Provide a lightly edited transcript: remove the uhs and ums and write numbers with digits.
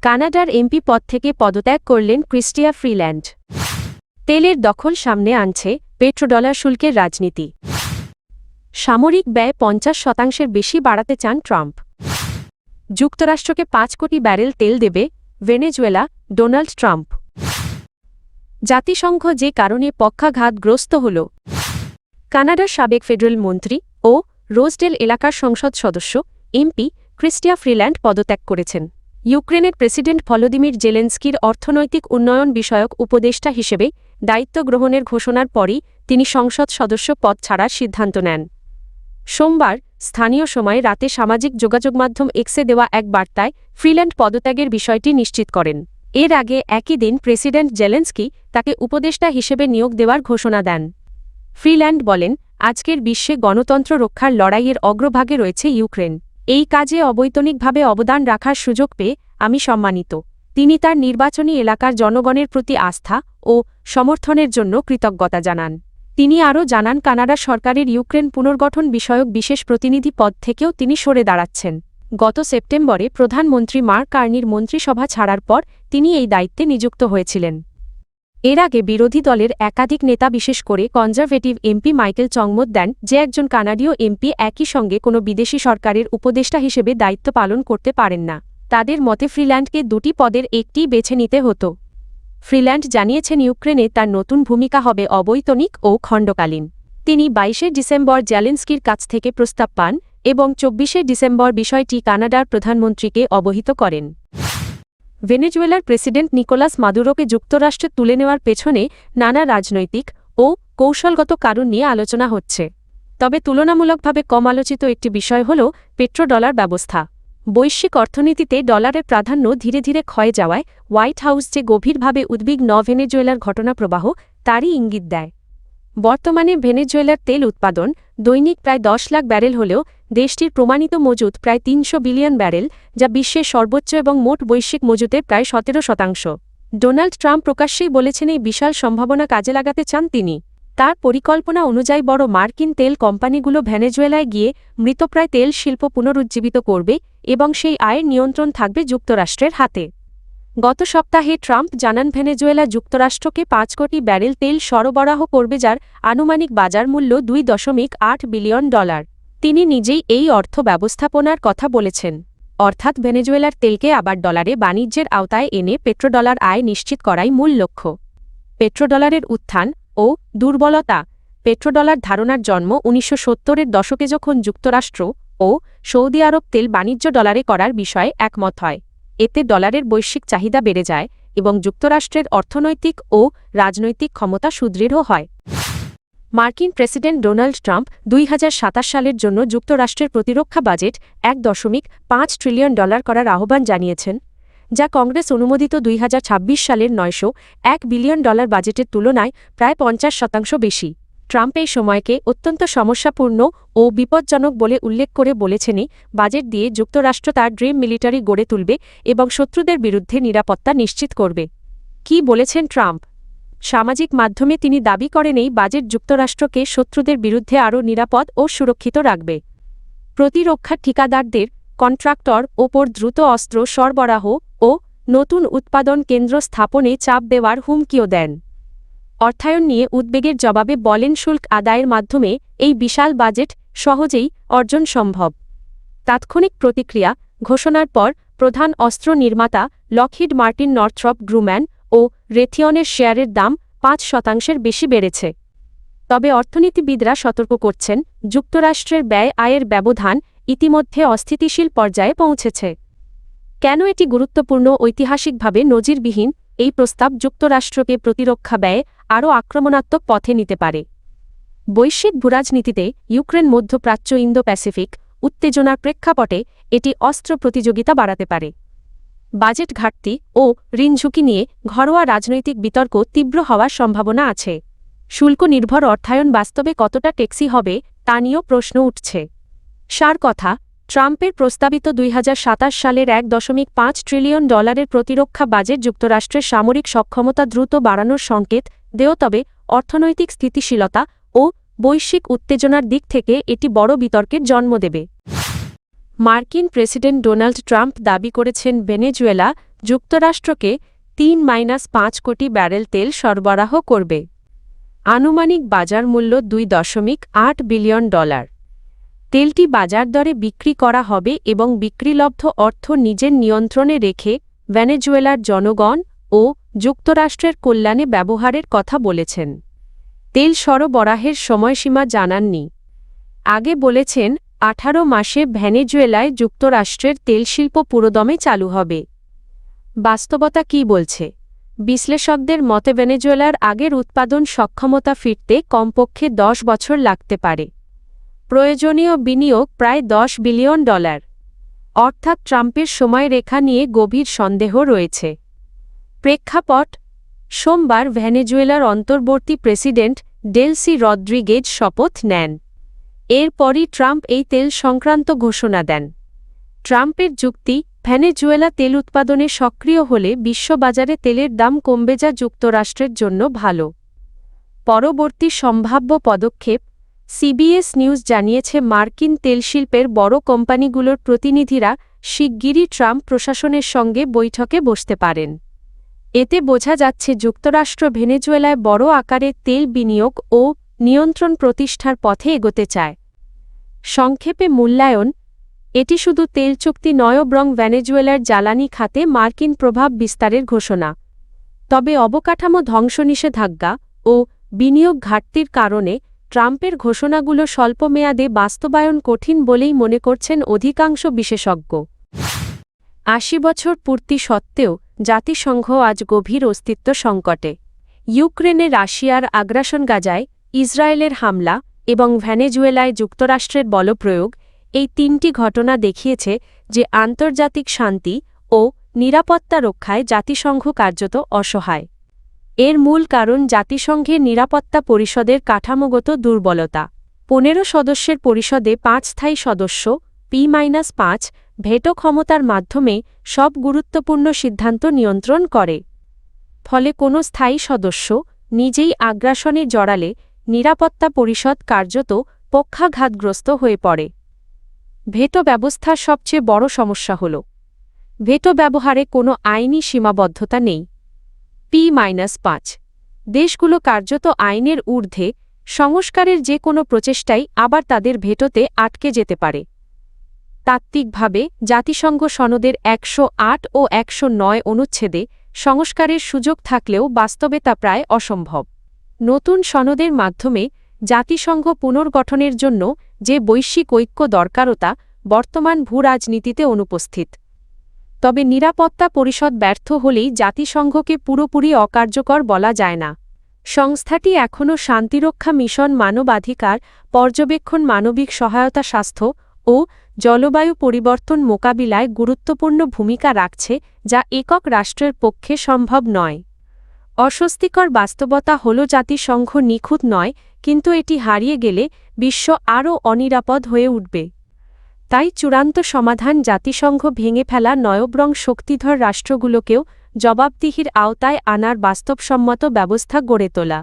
কানাডার এমপি পদ থেকে পদত্যাগ করলেন ক্রিস্টিয়া ফ্রিল্যান্ড। তেলের দখল সামনে আনছে পেট্রোডলার শুল্কের রাজনীতি। সামরিক ব্যয় ৫০% বেশি বাড়াতে চান ট্রাম্প। যুক্তরাষ্ট্রকে ৫ কোটি ব্যারেল তেল দেবে ভেনেজুয়েলা ডোনাল্ড ট্রাম্প। জাতিসংঘ যে কারণে পক্ষাঘাতগ্রস্ত হল। কানাডার সাবেক ফেডারেল মন্ত্রী ও রোজডেল এলাকার সংসদ সদস্য এমপি ক্রিস্টিয়া ফ্রিল্যান্ড পদত্যাগ করেছেন। ইউক্রেনের প্রেসিডেন্ট ভলোদিমির জেলেনস্কির অর্থনৈতিক উন্নয়ন বিষয়ক উপদেষ্টা হিসেবে দায়িত্ব গ্রহণের ঘোষণার পরই তিনি সংসদ সদস্য পদ ছাড়ার সিদ্ধান্ত নেন। সোমবার স্থানীয় সময় রাতে সামাজিক যোগাযোগমাধ্যম এক্সে দেওয়া এক বার্তায় ফ্রিল্যান্ড পদত্যাগের বিষয়টি নিশ্চিত করেন। এর আগে একই দিন প্রেসিডেন্ট জেলেনস্কি তাকে উপদেষ্টা হিসেবে নিয়োগ দেওয়ার ঘোষণা দেন। ফ্রিল্যান্ড বলেন, আজকের বিশ্বে গণতন্ত্র রক্ষার লড়াইয়ের অগ্রভাগে রয়েছে ইউক্রেন। এই কাজে অবৈতনিকভাবে অবদান রাখার সুযোগ পেয়ে আমি সম্মানিত। তিনি তার নির্বাচনী এলাকার জনগণের প্রতি আস্থা ও সমর্থনের জন্য কৃতজ্ঞতা জানান। তিনি আরও জানান, কানাডা সরকারের ইউক্রেন পুনর্গঠন বিষয়ক বিশেষ প্রতিনিধি পদ থেকেও তিনি সরে দাঁড়াচ্ছেন। গত সেপ্টেম্বরে প্রধানমন্ত্রী মার্ক কার্নির মন্ত্রিসভা ছাড়ার পর তিনি এই দায়িত্বে নিযুক্ত হয়েছিলেন। এর আগে বিরোধী দলের একাধিক নেতা, বিশেষ করে কনজারভেটিভ এমপি মাইকেল চংমত দেন যে একজন কানাডীয় এমপি একই সঙ্গে কোনো বিদেশি সরকারের উপদেষ্টা হিসেবে দায়িত্ব পালন করতে পারেন না। তাদের মতে ফ্রিল্যান্ডকে দুটি পদের একটিই বেছে নিতে হতো। ফ্রিল্যান্ড জানিয়েছেন, ইউক্রেনে তার নতুন ভূমিকা হবে অবৈতনিক ও খণ্ডকালীন। তিনি ২২শে ডিসেম্বর জেলেনস্কির কাছ থেকে প্রস্তাব পান এবং ২৪শে ডিসেম্বর বিষয়টি কানাডার প্রধানমন্ত্রীকে অবহিত করেন। ভেনেজুয়েলার প্রেসিডেন্ট নিকোলাস মাদুরোকে যুক্তরাষ্ট্রে তুলে নেওয়ার পেছনে নানা রাজনৈতিক ও কৌশলগত কারণ নিয়ে আলোচনা হচ্ছে। তবে তুলনামূলকভাবে কম আলোচিত একটি বিষয় হল পেট্রোডলার ব্যবস্থা। বৈশ্বিক অর্থনীতিতে ডলারের প্রাধান্য ধীরে ধীরে ক্ষয়ে যাওয়ায় হোয়াইট হাউস যে গভীরভাবে উদ্বিগ্ন ভেনেজুয়েলার ঘটনাপ্রবাহ তারই ইঙ্গিত দেয়। বর্তমানে ভেনেজুয়েলার তেল উৎপাদন দৈনিক প্রায় ১০ লাখ ব্যারেল হলেও দেশটির প্রমাণিত মজুত প্রায় ৩০০ বিলিয়ন ব্যারেল, যা বিশ্বের সর্বোচ্চ এবং মোট বৈশ্বিক মজুতের প্রায় ১৭%। ডোনাল্ড ট্রাম্প প্রকাশ্যেই বলেছেন, এই বিশাল সম্ভাবনা কাজে লাগাতে চান তিনি। তার পরিকল্পনা অনুযায়ী বড় মার্কিন তেল কোম্পানিগুলো ভেনেজুয়েলায় গিয়ে মৃতপ্রায় তেল শিল্প পুনরুজ্জীবিত করবে এবং সেই আয়ের নিয়ন্ত্রণ থাকবে যুক্তরাষ্ট্রের হাতে। গত সপ্তাহে ট্রাম্প জানান, ভেনেজুয়েলা যুক্তরাষ্ট্রকে ৫ কোটি ব্যারেল তেল সরবরাহ করবে, যার আনুমানিক বাজার মূল্য $২.৮ বিলিয়ন। তিনি নিজেই এই অর্থ ব্যবস্থাপনার কথা বলেছেন, অর্থাৎ ভেনেজুয়েলার তেলকে আবার ডলারে বাণিজ্যের আওতায় এনে পেট্রোডলার আয় নিশ্চিত করাই মূল লক্ষ্য। পেট্রোডলারের উত্থান ও দুর্বলতা। পেট্রোডলার ধারণার জন্ম ১৯৭০-এর দশকে, যখন যুক্তরাষ্ট্র ও সৌদি আরব তেল বাণিজ্য ডলারে করার বিষয়ে একমত হয়। এতে ডলারের বৈশ্বিক চাহিদা বেড়ে যায় এবং যুক্তরাষ্ট্রের অর্থনৈতিক ও রাজনৈতিক ক্ষমতা সুদৃঢ় হয়। মার্কিন প্রেসিডেন্ট ডোনাল্ড ট্রাম্প ২০২৭ সালের জন্য যুক্তরাষ্ট্রের প্রতিরক্ষা বাজেট $১.৫ ট্রিলিয়ন করার আহ্বান জানিয়েছেন, যা কংগ্রেস অনুমোদিত ২০২৬ সালের $৯০১ বিলিয়ন বাজেটের তুলনায় প্রায় ৫০% বেশি। ট্রাম্প এই সময়কে অত্যন্ত সমস্যাপূর্ণ ও বিপজ্জনক বলে উল্লেখ করে বলেছেন, বাজেট দিয়ে যুক্তরাষ্ট্র তার ড্রিম মিলিটারি গড়ে তুলবে এবং শত্রুদের বিরুদ্ধে নিরাপত্তা নিশ্চিত করবে। কি বলেছেন ট্রাম্প? সামাজিক মাধ্যমে তিনি দাবি করেন, এই বাজেট যুক্তরাষ্ট্রকে শত্রুদের বিরুদ্ধে আরও নিরাপদ ও সুরক্ষিত রাখবে। প্রতিরক্ষা ঠিকাদারদের কন্ট্রাক্টর ওপর দ্রুত অস্ত্র সরবরাহ ও নতুন উৎপাদন কেন্দ্র স্থাপনে চাপ দেওয়ার হুমকিও দেন। অর্থায়ন নিয়ে উদ্বেগের জবাবে বলেন, শুল্ক আদায়ের মাধ্যমে এই বিশাল বাজেট সহজেই অর্জন সম্ভব। তাৎক্ষণিক প্রতিক্রিয়া ঘোষণার পর প্রধান অস্ত্র নির্মাতা লকহিড মার্টিন, নর্থ্রপ গ্রুম্যান ও রেথিয়নের শেয়ারের দাম ৫% বেশি বেড়েছে। তবে অর্থনীতিবিদরা সতর্ক করছেন, যুক্তরাষ্ট্রের ব্যয় আয়ের ব্যবধান ইতিমধ্যে অস্থিতিশীল পর্যায়ে পৌঁছেছে। কেন এটি গুরুত্বপূর্ণ? ঐতিহাসিকভাবে নজিরবিহীন এই প্রস্তাব যুক্তরাষ্ট্রকে প্রতিরক্ষা ব্যয়ে আরও আক্রমণাত্মক পথে নিতে পারে। বৈশ্বিক ভূরাজনীতিতে ইউক্রেন, মধ্যপ্রাচ্য, ইন্দো প্যাসিফিক উত্তেজনার প্রেক্ষাপটে এটি অস্ত্র প্রতিযোগিতা বাড়াতে পারে। বাজেট ঘাটতি ও ঋণ ঝুঁকি নিয়ে ঘরোয়া রাজনৈতিক বিতর্ক তীব্র হওয়ার সম্ভাবনা আছে। শুল্ক নির্ভর অর্থায়ন বাস্তবে কতটা টেকসই হবে তা নিয়েও প্রশ্ন উঠছে। সার কথা, ট্রাম্পের প্রস্তাবিত ২০২৭ সালের $১.৫ ট্রিলিয়ন প্রতিরক্ষা বাজেট যুক্তরাষ্ট্রের সামরিক সক্ষমতা দ্রুত বাড়ানোর সংকেত দেয়, তবে অর্থনৈতিক স্থিতিশীলতা ও বৈশ্বিক উত্তেজনার দিক থেকে এটি বড় বিতর্কের জন্ম দেবে। মার্কিন প্রেসিডেন্ট ডোনাল্ড ট্রাম্প দাবি করেছেন, ভেনেজুয়েলা যুক্তরাষ্ট্রকে ৩-৫ কোটি ব্যারেল তেল সরবরাহ করবে। আনুমানিক বাজার মূল্য $2.8 বিলিয়ন। তেলটি বাজার দরে বিক্রি করা হবে এবং বিক্রিলব্ধ অর্থ নিজের নিয়ন্ত্রণে রেখে ভেনেজুয়েলার জনগণ ও যুক্তরাষ্ট্রের কল্যাণে ব্যবহারের কথা বলেছেন। তেল সরবরাহের সময়সীমা জানাননি। আগে বলেছেন 18 মাসে ভেনেজুয়েলায় যুক্তরাষ্ট্রের তেলশিল্প পুরোদমে চালু হবে। বাস্তবতা কী বলছে? বিশ্লেষকদের মতে ভেনেজুয়েলার আগের উৎপাদন সক্ষমতা ফিরতে কমপক্ষে 10 বছর লাগতে পারে। প্রয়োজনীয় বিনিয়োগ প্রায় $10 বিলিয়ন। অর্থাৎ ট্রাম্পের সময়রেখা নিয়ে গভীর সন্দেহ রয়েছে। প্রেক্ষাপট: সোমবার ভেনেজুয়েলার অন্তর্বর্তী প্রেসিডেন্ট ডেলসি রদ্রিগেজ শপথ নেন। এরপরই ট্রাম্প এই তেল সংক্রান্ত ঘোষণা দেন। ট্রাম্পের যুক্তি, ভেনেজুয়েলা তেল উৎপাদনে সক্রিয় হলে বিশ্ববাজারে তেলের দাম কমবে, যা যুক্তরাষ্ট্রের জন্য ভালো। পরবর্তী সম্ভাব্য পদক্ষেপ: সিবিএস নিউজ জানিয়েছে মার্কিন তেলশিল্পের বড় কোম্পানিগুলোর প্রতিনিধিরা শিগগিরই ট্রাম্প প্রশাসনের সঙ্গে বৈঠকে বসতে পারেন। এতে বোঝা যাচ্ছে যুক্তরাষ্ট্র ভেনেজুয়েলায় বড় আকারে তেল বিনিয়োগ ও নিয়ন্ত্রণ প্রতিষ্ঠার পথে এগোতে চায়। সংক্ষেপে মূল্যায়ন: এটি শুধু তেল চুক্তি নয় বরং ভেনেজুয়েলার জ্বালানি খাতে মার্কিন প্রভাব বিস্তারের ঘোষণা। তবে অবকাঠামো ধ্বংস, নিষেধাজ্ঞা ও বিনিয়োগ ঘাটতির কারণে ট্রাম্পের ঘোষণাগুলো স্বল্পমেয়াদে বাস্তবায়ন কঠিন বলেই মনে করছেন অধিকাংশ বিশেষজ্ঞ। ৮০ বছর পূর্তি সত্ত্বেও জাতিসংঘ আজ গভীর অস্তিত্ব সংকটে। ইউক্রেনে রাশিয়ার আগ্রাসন, গাজায় ইসরায়েলের হামলা এবং ভেনেজুয়েলায় যুক্তরাষ্ট্রের বলপ্রয়োগ, এই তিনটি ঘটনা দেখিয়েছে যে আন্তর্জাতিক শান্তি ও নিরাপত্তা রক্ষায় জাতিসংঘ কার্যত অসহায়। এর মূল কারণ জাতিসংঘের নিরাপত্তা পরিষদের কাঠামোগত দুর্বলতা। 15 সদস্যের পরিষদে 5 স্থায়ী সদস্য P-5 ভেটো ক্ষমতার মাধ্যমে সব গুরুত্বপূর্ণ সিদ্ধান্ত নিয়ন্ত্রণ করে। ফলে কোনো স্থায়ী সদস্য নিজেই আগ্রাসনে জড়ালে নিরাপত্তা পরিষদ কার্যত পক্ষাঘাতগ্রস্ত হয়ে পড়ে। ভেটো ব্যবস্থার সবচেয়ে বড় সমস্যা হল ভেটো ব্যবহারে কোনো আইনি সীমাবদ্ধতা নেই। P-5 দেশগুলো কার্যত আইনের ঊর্ধ্বে, সংস্কারের যে কোনো প্রচেষ্টাই আবার তাদের ভেটোতে আটকে যেতে পারে। তাত্ত্বিকভাবে জাতিসংঘ সনদের 108 ও 109 অনুচ্ছেদে সংস্কারের সুযোগ থাকলেও বাস্তবে তা প্রায় অসম্ভব। নতুন সনদের মাধ্যমে জাতিসংঘ পুনর্গঠনের জন্য যে বৈশ্বিক ঐক্য দরকারতা বর্তমান ভূরাজনীতিতে অনুপস্থিত। তবে নিরাপত্তা পরিষদ ব্যর্থ হলেই জাতিসংঘকে পুরোপুরি অকার্যকর বলা যায় না। সংস্থাটি এখনও শান্তিরক্ষা মিশন, মানবাধিকার পর্যবেক্ষণ, মানবিক সহায়তা, স্বাস্থ্য ও জলবায়ু পরিবর্তন মোকাবিলায় গুরুত্বপূর্ণ ভূমিকা রাখছে, যা একক রাষ্ট্রের পক্ষে সম্ভব নয়। অস্বস্তিকর বাস্তবতা হল জাতিসংঘ নিখুঁত নয়, কিন্তু এটি হারিয়ে গেলে বিশ্ব আরও অনিরাপদ হয়ে উঠবে। তাই চূড়ান্ত সমাধান জাতিসংঘ ভেঙে ফেলা নয় বরং শক্তিধর রাষ্ট্রগুলোকেও জবাবদিহির আওতায় আনার বাস্তবসম্মত ব্যবস্থা গড়ে তোলা।